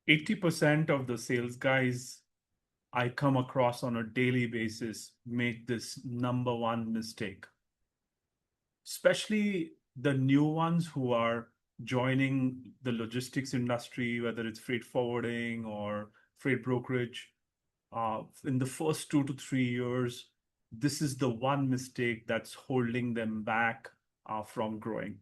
80% of the sales guys I come across on a daily basis make this number one mistake, especially the new ones who are joining the logistics industry, whether it's freight forwarding or freight brokerage. In the first 2 to 3 years, this is the one mistake that's holding them back from growing.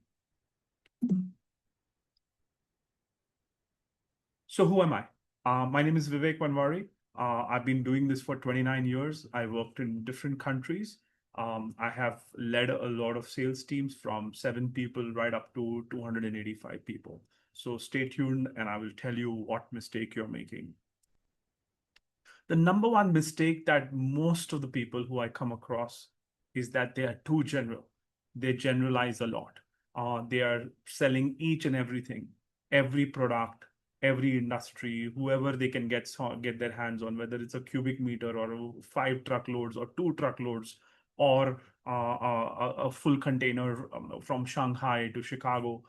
So who am I? My name is Vivek Panwari. I've been doing this for 29 years. I worked in different countries. I have led a lot of sales teams from 7 people right up to 285 people. So stay tuned and I will tell you what mistake you're making. The number one mistake that most of the people who I come across is that they are too general. They generalize a lot. They are selling each and everything, every product, every industry, whoever they can get their hands on, whether it's a cubic meter or 5 truckloads or 2 truckloads or a full container from Shanghai to Chicago.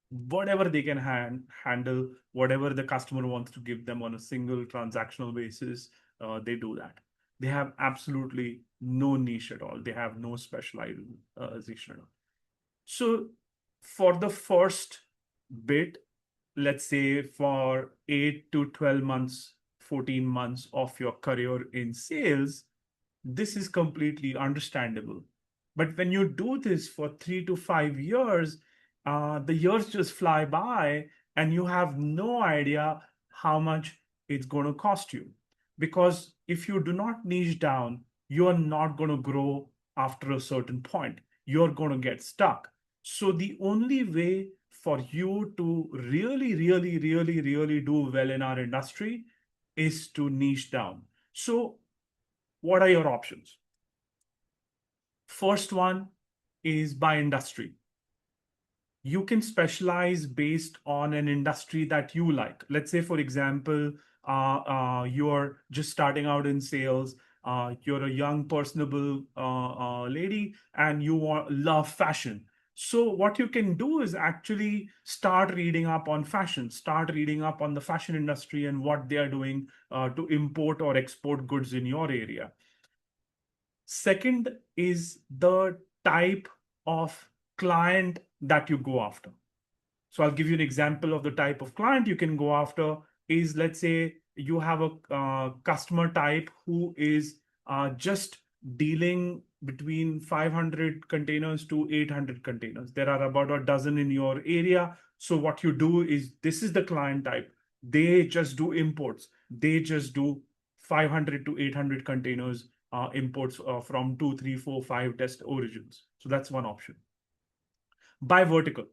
Whatever they can handle, whatever the customer wants to give them on a single transactional basis, they do that. They have absolutely no niche at all. They have no specialization at all. So for the first bit, let's say for 8 to 12 months, 14 months of your career in sales, this is completely understandable. But when you do this for 3 to 5 years, the years just fly by and you have no idea how much it's going to cost you. Because if you do not niche down, you are not going to grow after a certain point. You're going to get stuck. So the only way for you to really do well in our industry is to niche down. So what are your options? First one is by industry. You can specialize based on an industry that you like. Let's say, for example, you're just starting out in sales. You're a young, personable lady, and you love fashion. So what you can do is actually start reading up on fashion, start reading up on the fashion industry and what they are doing to import or export goods in your area. Second is the type of client that you go after. So I'll give you an example of the type of client you can go after is, let's say you have a customer type who is just dealing between 500 containers to 800 containers. There are about a dozen in your area. So what you do is, this is the client type. They just do imports. They just do 500 to 800 containers imports from 2, 3, 4, 5 test origins. So that's one option. By vertical.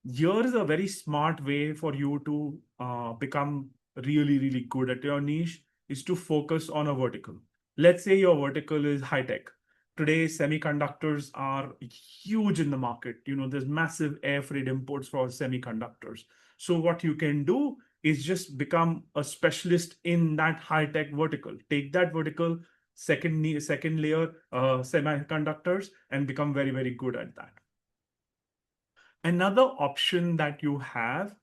Here is a very smart way for you to become really good at your niche, is to focus on a vertical. Let's say your vertical is high tech. Today, semiconductors are huge in the market. There's massive air freight imports for semiconductors. So what you can do is just become a specialist in that high tech vertical. Take that vertical, second layer semiconductors, and become very good at that. Another option that you have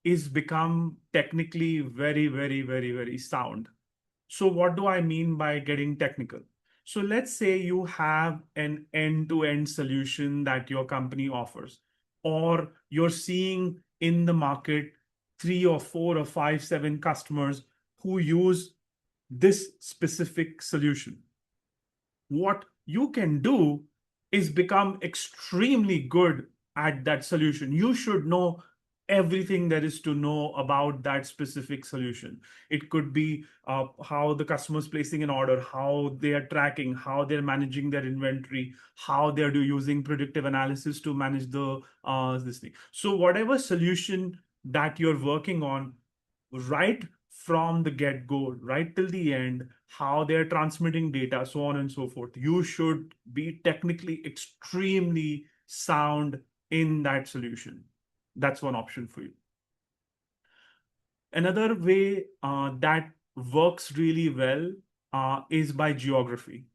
is become technically very sound. So what do I mean by getting technical? So let's say you have an end-to-end solution that your company offers, or you're seeing in the market 3 or 4 or 5, 7 customers who use this specific solution. What you can do is become extremely good at that solution. You should know everything there is to know about that specific solution. It could be how the customer is placing an order, how they are tracking, how they're managing their inventory, how they're using predictive analysis to manage this thing. So whatever solution that you're working on, right from the get-go, right till the end, how they're transmitting data, so on and so forth, you should be technically extremely sound in that solution. That's one option for you. Another way that works really well is by geography.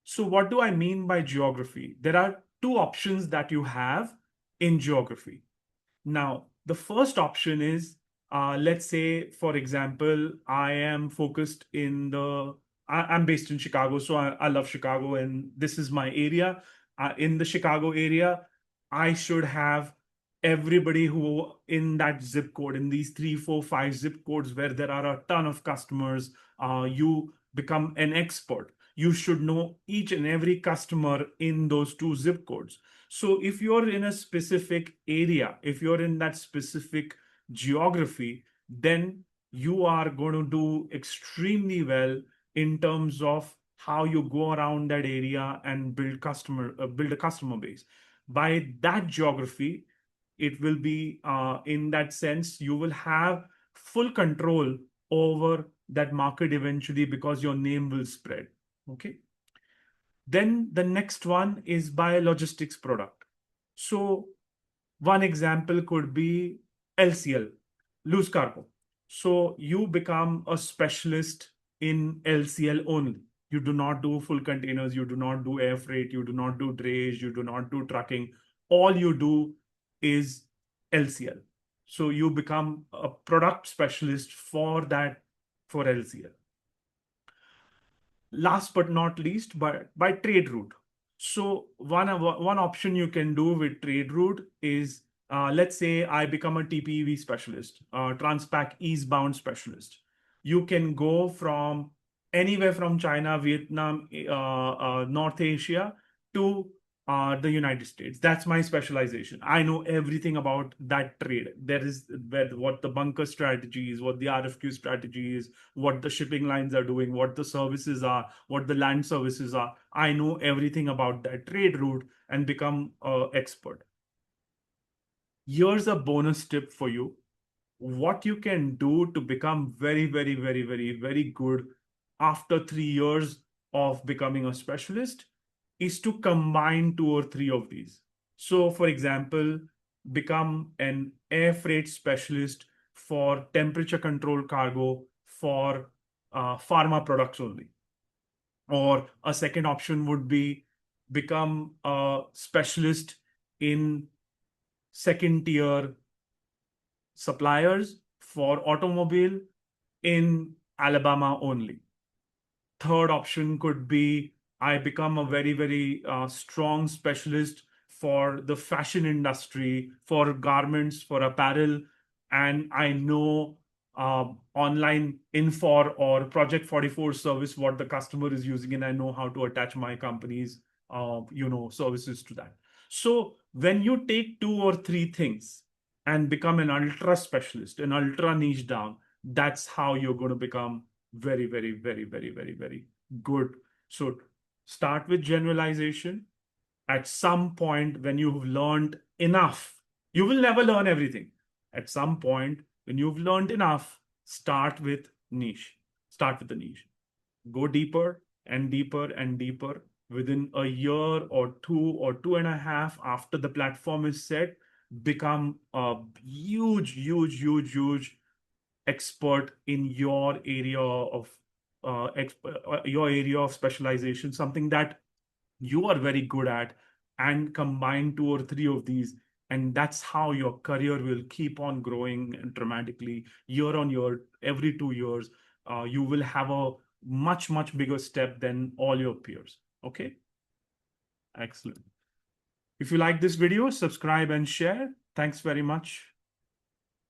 So what do I mean by geography? There are two options that you have in geography. Now, the first option is let's say, for example, I am focused I'm based in Chicago, so I love Chicago, and this is my area. In the Chicago area, I should have everybody who in that zip code, in these 3, 4, 5 zip codes where there are a ton of customers, you become an expert. You should know each and every customer in those 2 zip codes. So if you're in a specific area, if you're in that specific geography, then you are going to do extremely well in terms of how you go around that area and build a customer base. By that geography, it will be in that sense, you will have full control over that market eventually because your name will spread. Okay. Then the next one is by logistics product. So one example could be LCL, loose cargo. So you become a specialist in LCL only. You do not do full containers, you do not do air freight, you do not do drayage, you do not do trucking. All you do is LCL. So you become a product specialist for LCL. Last but not least, by trade route. So one option you can do with trade route is, let's say I become a TPEV specialist, Transpac eastbound specialist. You can go from anywhere from China, Vietnam, North Asia to the United States. That's my specialization. I know everything about that trade. There is what the bunker strategy is, what the RFQ strategy is, what the shipping lines are doing, what the services are, what the land services are. I know everything about that trade route and become an expert. Here's a bonus tip for you. What you can do to become very, very, very, very, very good after 3 years of becoming a specialist is to combine 2 or 3 of these. So, for example, become an air freight specialist for temperature control cargo for pharma products only. Or a second option would be become a specialist in second tier suppliers for automobile in Alabama only. Third option could be I become a very, very strong specialist for the fashion industry, for garments, for apparel, and I know online Infor or Project 44 service what the customer is using, and I know how to attach my company's services to that. So when you take 2 or 3 things and become an ultra specialist, an ultra niche down, that's how you're going to become very, very, very, very, very, very good. So start with generalization. At some point, when you've learned enough, you will never learn everything. At some point, when you've learned enough, start with niche. Start with the niche. Go deeper and deeper and deeper. Within a year or 2 or 2.5 after the platform is set, become a huge, huge, huge, huge expert in your area of specialization, something that you are very good at, and combine 2 or 3 of these, and that's how your career will keep on growing dramatically year on year. Every 2 years, you will have a much, much bigger step than all your peers. Okay, excellent. If you like this video, subscribe and share. Thanks very much.